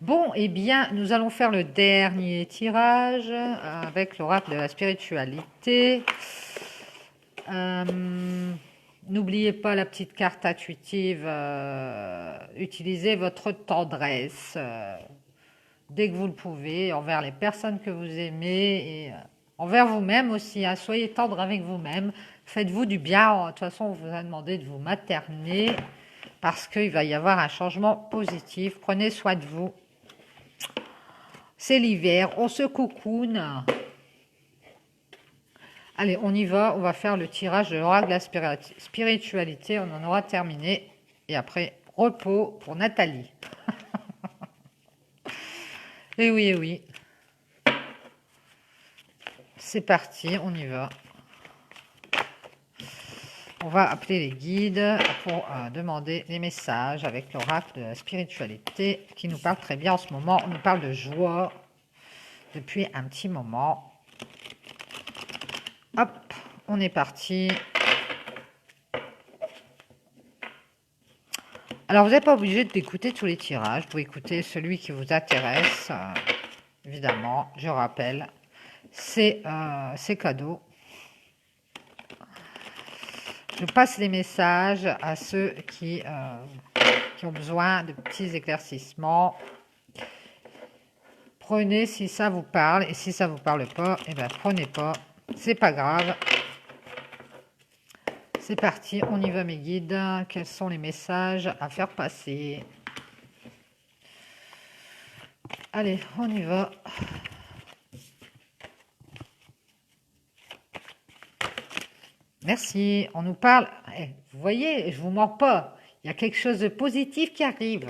Bon, eh bien, nous allons faire le dernier tirage avec l'oracle de la spiritualité. N'oubliez pas la petite carte intuitive. Utilisez votre tendresse dès que vous le pouvez envers les personnes que vous aimez et envers vous-même aussi. Hein. Soyez tendre avec vous-même. Faites-vous du bien. De toute façon, on vous a demandé de vous materner parce qu'il va y avoir un changement positif. Prenez soin de vous. C'est l'hiver, on se cocoone. Allez, on y va, on va faire le tirage de l'oracle de la spiritualité, on en aura terminé. Et après, repos pour Nathalie. Et oui, et oui. C'est parti, on y va. On va appeler les guides pour demander les messages avec l'oracle de la spiritualité qui nous parle très bien en ce moment. On nous parle de joie depuis un petit moment. Hop, on est parti. Alors, vous n'êtes pas obligé d'écouter tous les tirages. Vous pouvez écouter celui qui vous intéresse. Évidemment, je rappelle, c'est cadeau. Je passe les messages à ceux qui ont besoin de petits éclaircissements. Prenez si ça vous parle. Et si ça ne vous parle pas, eh bien, prenez pas. C'est pas grave. C'est parti, on y va mes guides. Quels sont les messages à faire passer? Allez, on y va. Merci, on nous parle. Vous voyez, je vous mens pas. Il y a quelque chose de positif qui arrive.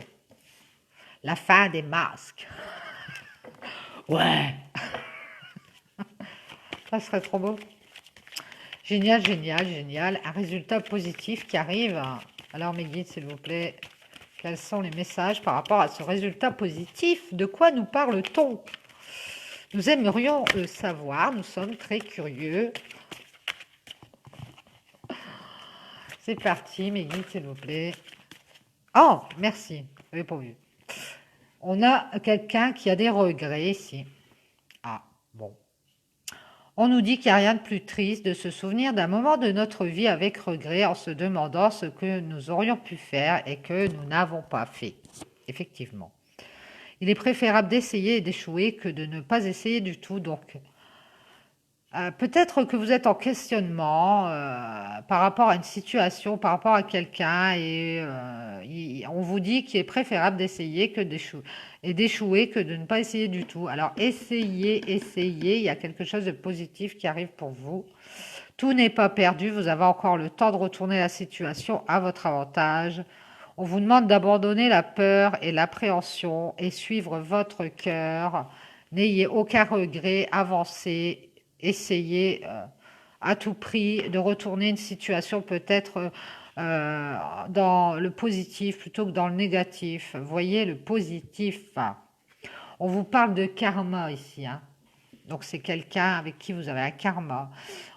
La fin des masques. Ouais. Ça serait trop beau. Génial, génial, génial. Un résultat positif qui arrive. Alors mes guides, s'il vous plaît, quels sont les messages par rapport à ce résultat positif? De quoi nous parle-t-on? Nous aimerions le savoir. Nous sommes très curieux. C'est parti, mes guides, s'il vous plaît. Oh, merci. Vous n'avez pas vu. On a quelqu'un qui a des regrets ici. Ah, bon. On nous dit qu'il n'y a rien de plus triste de se souvenir d'un moment de notre vie avec regret en se demandant ce que nous aurions pu faire et que nous n'avons pas fait. Effectivement. Il est préférable d'essayer et d'échouer que de ne pas essayer du tout. Donc, peut-être que vous êtes en questionnement par rapport à une situation, par rapport à quelqu'un, et on vous dit qu'il est préférable d'essayer que d'échouer que de ne pas essayer du tout. Alors essayez, essayez, il y a quelque chose de positif qui arrive pour vous. Tout n'est pas perdu, vous avez encore le temps de retourner la situation à votre avantage. On vous demande d'abandonner la peur et l'appréhension et suivre votre cœur. N'ayez aucun regret, avancez. Essayez à tout prix de retourner une situation peut-être dans le positif plutôt que dans le négatif. Voyez le positif. On vous parle de karma ici. Hein. Donc c'est quelqu'un avec qui vous avez un karma.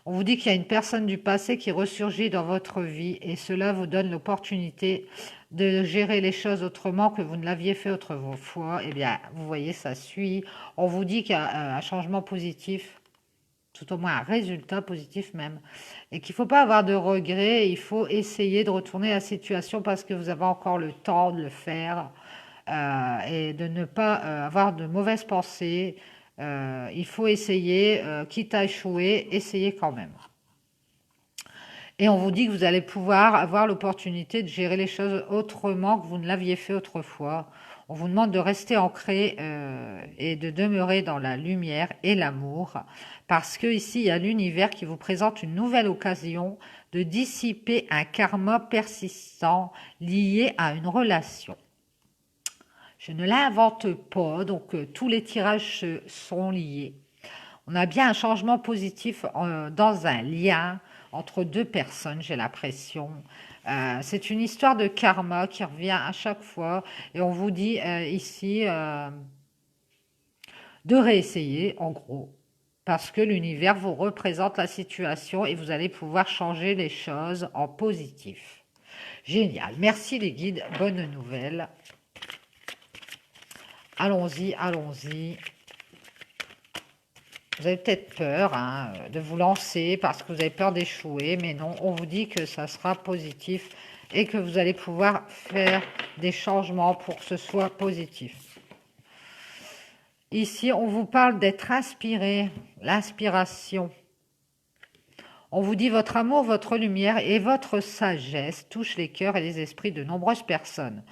On vous dit qu'il y a une personne du passé qui ressurgit dans votre vie et cela vous donne l'opportunité de gérer les choses autrement que vous ne l'aviez fait autrefois. Eh bien, vous voyez, ça suit. On vous dit qu'il y a un changement positif, tout au moins un résultat positif même, et qu'il ne faut pas avoir de regrets, il faut essayer de retourner la situation parce que vous avez encore le temps de le faire et de ne pas avoir de mauvaises pensées. Il faut essayer, quitte à échouer, essayez quand même. Et on vous dit que vous allez pouvoir avoir l'opportunité de gérer les choses autrement que vous ne l'aviez fait autrefois. On vous demande de rester ancré et de demeurer dans la lumière et l'amour, parce que ici il y a l'univers qui vous présente une nouvelle occasion de dissiper un karma persistant lié à une relation. Je ne l'invente pas, donc tous les tirages sont liés. On a bien un changement positif dans un lien entre deux personnes, j'ai l'impression. C'est une histoire de karma qui revient à chaque fois. Et on vous dit ici de réessayer, en gros. Parce que l'univers vous représente la situation et vous allez pouvoir changer les choses en positif. Génial. Merci les guides. Bonne nouvelle. Allons-y, allons-y. Vous avez peut-être peur hein, de vous lancer parce que vous avez peur d'échouer, mais non, on vous dit que ça sera positif et que vous allez pouvoir faire des changements pour que ce soit positif. Ici, on vous parle d'être inspiré, l'inspiration. On vous dit votre amour, votre lumière et votre sagesse touchent les cœurs et les esprits de nombreuses personnes.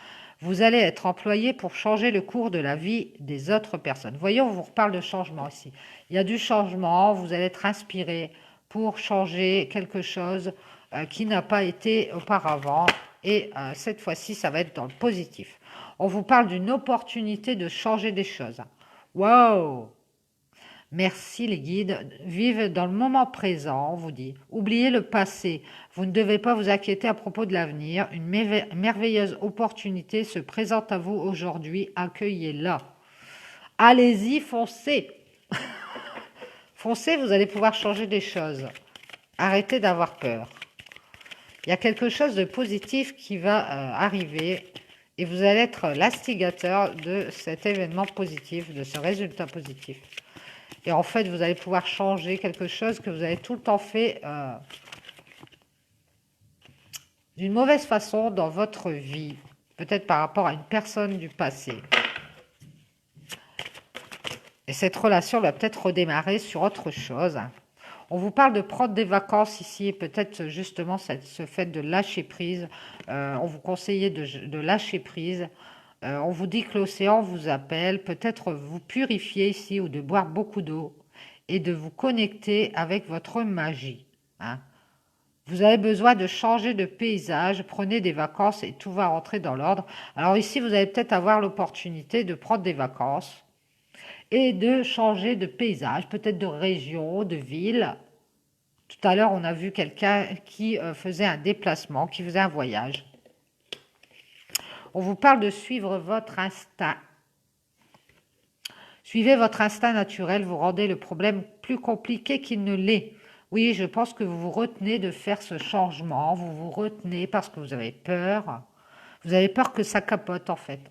Vous allez être employé pour changer le cours de la vie des autres personnes. Voyez, on vous reparle de changement ici. Il y a du changement, vous allez être inspiré pour changer quelque chose qui n'a pas été auparavant. Et cette fois-ci, ça va être dans le positif. On vous parle d'une opportunité de changer des choses. Wow! Merci les guides. Vivez dans le moment présent, on vous dit. Oubliez le passé. Vous ne devez pas vous inquiéter à propos de l'avenir. Une merveilleuse opportunité se présente à vous aujourd'hui. Accueillez-la. Allez-y, foncez. Foncez, vous allez pouvoir changer des choses. Arrêtez d'avoir peur. Il y a quelque chose de positif qui va arriver et vous allez être l'instigateur de cet événement positif, de ce résultat positif. Et en fait, vous allez pouvoir changer quelque chose que vous avez tout le temps fait d'une mauvaise façon dans votre vie. Peut-être par rapport à une personne du passé. Et cette relation va peut-être redémarrer sur autre chose. On vous parle de prendre des vacances ici. Et peut-être justement ce fait de lâcher prise. On vous conseille de lâcher prise. On vous dit que l'océan vous appelle, peut-être vous purifier ici ou de boire beaucoup d'eau et de vous connecter avec votre magie. Hein. Vous avez besoin de changer de paysage, prenez des vacances et tout va rentrer dans l'ordre. Alors ici, vous allez peut-être avoir l'opportunité de prendre des vacances et de changer de paysage, peut-être de région, de ville. Tout à l'heure, on a vu quelqu'un qui faisait un déplacement, qui faisait un voyage. On vous parle de suivre votre instinct. Suivez votre instinct naturel, vous rendez le problème plus compliqué qu'il ne l'est. Oui, je pense que vous vous retenez de faire ce changement, vous vous retenez parce que vous avez peur. Vous avez peur que ça capote en fait.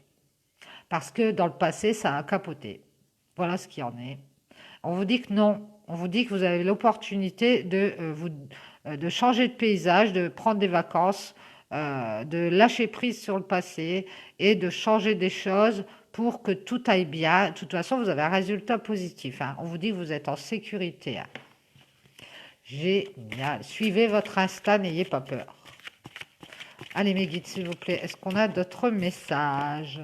Parce que dans le passé, ça a capoté. Voilà ce qu'il en est. On vous dit que non. On vous dit que vous avez l'opportunité de changer de paysage, de prendre des vacances, de lâcher prise sur le passé et de changer des choses pour que tout aille bien. De toute façon, vous avez un résultat positif. Hein. On vous dit que vous êtes en sécurité. Hein. Génial. Suivez votre instinct, n'ayez pas peur. Allez, mes guides, s'il vous plaît. Est-ce qu'on a d'autres messages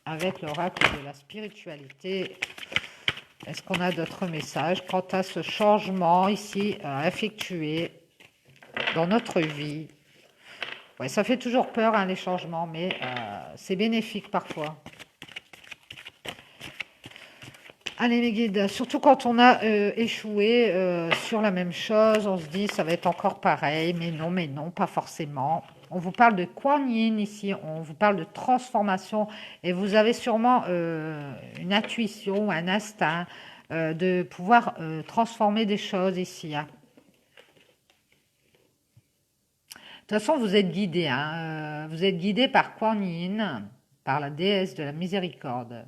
avec l'oracle de la spiritualité? Est-ce qu'on a d'autres messages quant à ce changement ici à effectuer dans notre vie? Ouais, ça fait toujours peur, hein, les changements, mais c'est bénéfique parfois. Allez mes guides, surtout quand on a échoué sur la même chose, on se dit ça va être encore pareil, mais non, pas forcément. On vous parle de Kuan Yin ici, on vous parle de transformation et vous avez sûrement une intuition, un instinct de pouvoir transformer des choses ici. Hein. De toute façon, vous êtes guidé, hein, vous êtes guidé par Kuan Yin, par la déesse de la miséricorde.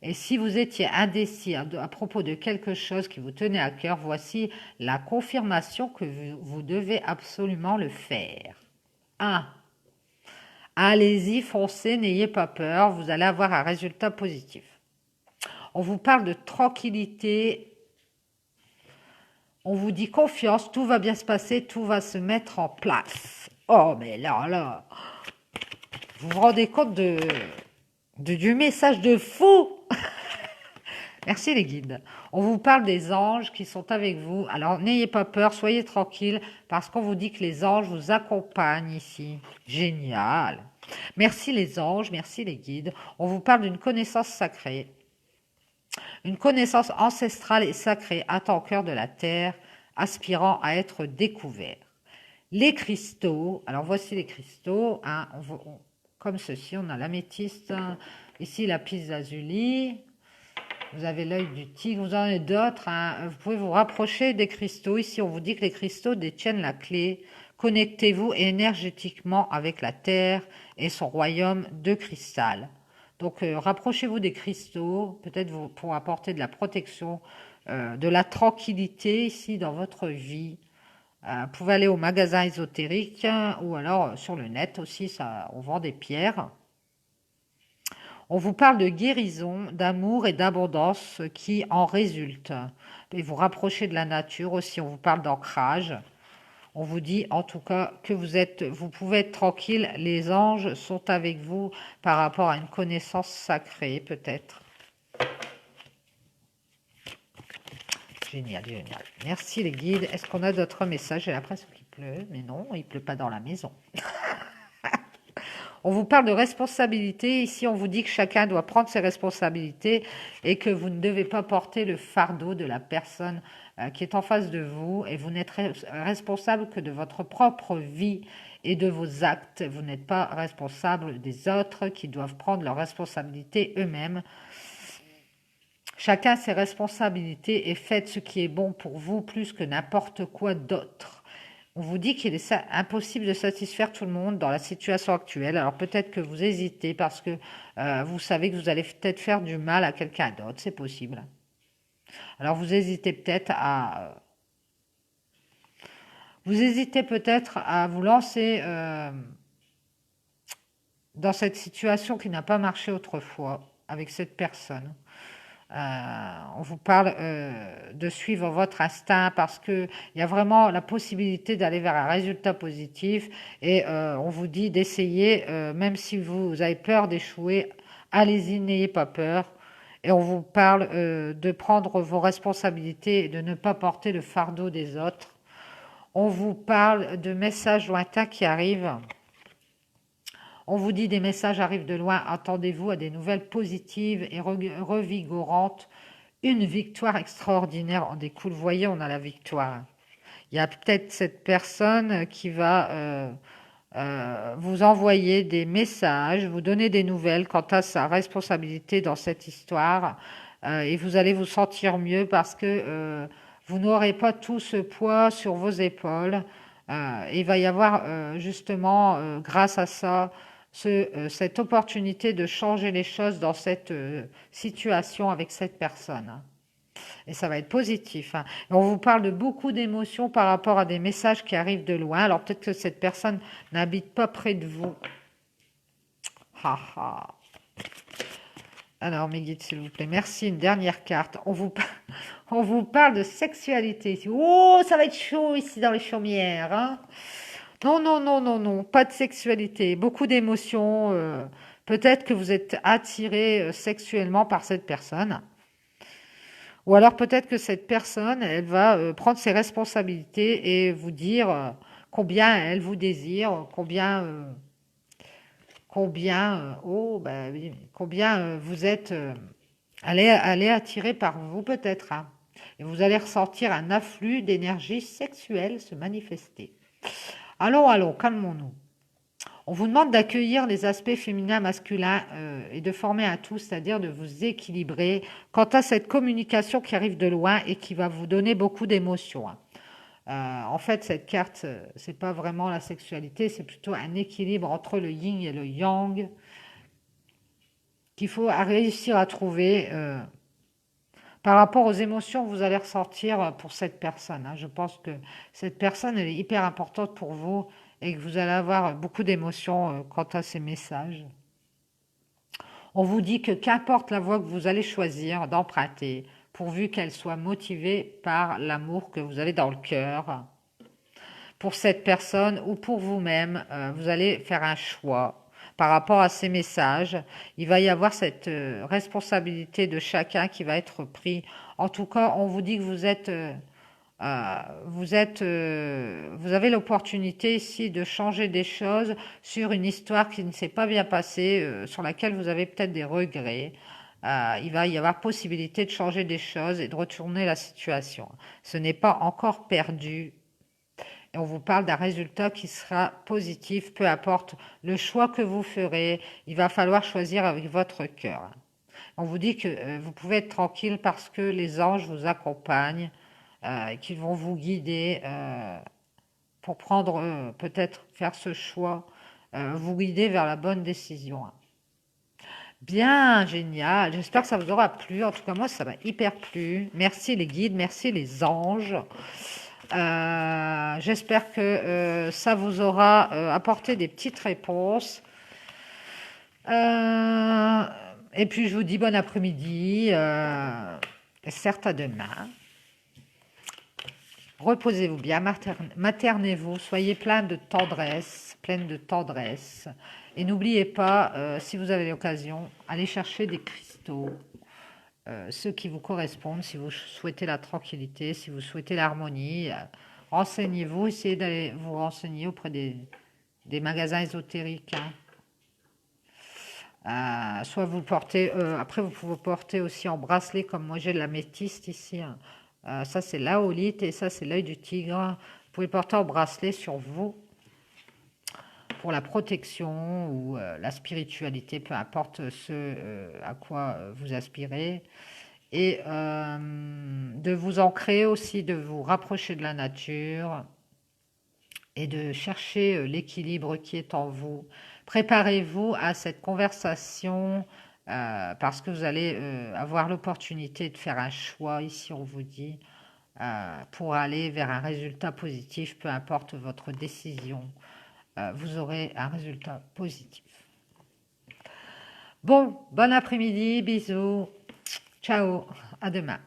Et si vous étiez indécis à propos de quelque chose qui vous tenait à cœur, voici la confirmation que vous devez absolument le faire. 1. Allez-y, foncez, n'ayez pas peur, vous allez avoir un résultat positif. On vous parle de tranquillité, on vous dit confiance, tout va bien se passer, tout va se mettre en place. Oh, mais là, vous vous rendez compte du message de fou. Merci les guides. On vous parle des anges qui sont avec vous. Alors n'ayez pas peur, soyez tranquille parce qu'on vous dit que les anges vous accompagnent ici. Génial. Merci les anges, merci les guides. On vous parle d'une connaissance sacrée. Une connaissance ancestrale et sacrée attend au cœur de la terre, aspirant à être découvert. Les cristaux, alors voici les cristaux, hein, comme ceci, on a l'améthyste, ici la lapis lazuli. Vous avez l'œil du tigre, vous en avez d'autres. Hein. Vous pouvez vous rapprocher des cristaux. Ici, on vous dit que les cristaux détiennent la clé. Connectez-vous énergétiquement avec la Terre et son royaume de cristal. Donc, rapprochez-vous des cristaux, peut-être pour apporter de la protection, de la tranquillité ici dans votre vie. Vous pouvez aller au magasin ésotérique ou alors sur le net aussi, ça, on vend des pierres. On vous parle de guérison, d'amour et d'abondance qui en résulte. Et vous rapprochez de la nature aussi, on vous parle d'ancrage. On vous dit en tout cas que vous pouvez être tranquille, les anges sont avec vous par rapport à une connaissance sacrée peut-être. Génial, génial. Merci les guides. Est-ce qu'on a d'autres messages? J'ai l'impression qu'il pleut, mais non, il pleut pas dans la maison. On vous parle de responsabilité. Ici, on vous dit que chacun doit prendre ses responsabilités et que vous ne devez pas porter le fardeau de la personne qui est en face de vous. Et vous n'êtes responsable que de votre propre vie et de vos actes. Vous n'êtes pas responsable des autres qui doivent prendre leurs responsabilités eux-mêmes. Chacun ses responsabilités et faites ce qui est bon pour vous plus que n'importe quoi d'autre. On vous dit qu'il est impossible de satisfaire tout le monde dans la situation actuelle. Alors peut-être que vous hésitez parce que vous savez que vous allez peut-être faire du mal à quelqu'un d'autre. C'est possible. Alors vous hésitez peut-être à... Vous hésitez peut-être à vous lancer dans cette situation qui n'a pas marché autrefois avec cette personne. On vous parle de suivre votre instinct parce qu'il y a vraiment la possibilité d'aller vers un résultat positif et on vous dit d'essayer, même si vous avez peur d'échouer, allez-y, n'ayez pas peur. Et on vous parle de prendre vos responsabilités et de ne pas porter le fardeau des autres. On vous parle de messages lointains qui arrivent. On vous dit des messages arrivent de loin, attendez-vous à des nouvelles positives et revigorantes. Une victoire extraordinaire en découle. Vous voyez, on a la victoire. Il y a peut-être cette personne qui va vous envoyer des messages, vous donner des nouvelles quant à sa responsabilité dans cette histoire. Et vous allez vous sentir mieux parce que vous n'aurez pas tout ce poids sur vos épaules. Il va y avoir justement, grâce à ça, cette opportunité de changer les choses dans cette situation avec cette personne. Et ça va être positif. Hein. Et on vous parle de beaucoup d'émotions par rapport à des messages qui arrivent de loin. Alors peut-être que cette personne n'habite pas près de vous. Ha ha. Alors mes guides, s'il vous plaît, merci. Une dernière carte. On vous parle de sexualité. Oh, ça va être chaud ici dans les chaumières. Hein. Non, non, non, non, non, pas de sexualité, beaucoup d'émotions. Peut-être que vous êtes attiré sexuellement par cette personne. Ou alors peut-être que cette personne, elle va prendre ses responsabilités et vous dire combien elle vous désire, combien vous êtes, elle est attirée par vous peut-être. Hein. Et vous allez ressentir un afflux d'énergie sexuelle se manifester. Allons, allons, calmons-nous. On vous demande d'accueillir les aspects féminins, masculins et de former un tout, c'est-à-dire de vous équilibrer quant à cette communication qui arrive de loin et qui va vous donner beaucoup d'émotions. Hein. En fait, cette carte, c'est pas vraiment la sexualité, c'est plutôt un équilibre entre le yin et le yang qu'il faut réussir à trouver par rapport aux émotions que vous allez ressentir pour cette personne. Hein. Je pense que cette personne, elle est hyper importante pour vous et que vous allez avoir beaucoup d'émotions quant à ces messages. On vous dit que qu'importe la voie que vous allez choisir d'emprunter, pourvu qu'elle soit motivée par l'amour que vous avez dans le cœur, pour cette personne ou pour vous-même, vous allez faire un choix par rapport à ces messages. Il va y avoir cette responsabilité de chacun qui va être pris. En tout cas, on vous dit que vous avez l'opportunité ici de changer des choses sur une histoire qui ne s'est pas bien passée, sur laquelle vous avez peut-être des regrets. Il va y avoir possibilité de changer des choses et de retourner la situation. Ce n'est pas encore perdu. Et on vous parle d'un résultat qui sera positif, peu importe le choix que vous ferez. Il va falloir choisir avec votre cœur. On vous dit que vous pouvez être tranquille parce que les anges vous accompagnent, qui vont vous guider pour prendre, peut-être faire ce choix, vous guider vers la bonne décision. Bien, génial. J'espère que ça vous aura plu. En tout cas, moi, ça m'a hyper plu. Merci les guides, merci les anges. J'espère que ça vous aura apporté des petites réponses. Euh, et puis, je vous dis bon après-midi. Certes, à demain. Reposez-vous bien, maternez-vous, soyez pleine de tendresse. Et n'oubliez pas, si vous avez l'occasion, allez chercher des cristaux, ceux qui vous correspondent, si vous souhaitez la tranquillité, si vous souhaitez l'harmonie. Renseignez-vous, essayez d'aller vous renseigner auprès des magasins ésotériques, hein. Soit vous le portez, après vous pouvez porter aussi en bracelet, comme moi j'ai de la métiste ici, hein. Ça c'est l'aolite et ça c'est l'œil du tigre. Vous pouvez le porter en bracelet sur vous pour la protection ou la spiritualité, peu importe ce à quoi vous aspirez. Et de vous ancrer aussi, de vous rapprocher de la nature et de chercher l'équilibre qui est en vous. Préparez-vous à cette conversation parce que vous allez avoir l'opportunité de faire un choix, ici on vous dit, pour aller vers un résultat positif, peu importe votre décision, vous aurez un résultat positif. Bon après-midi, bisous, ciao, à demain.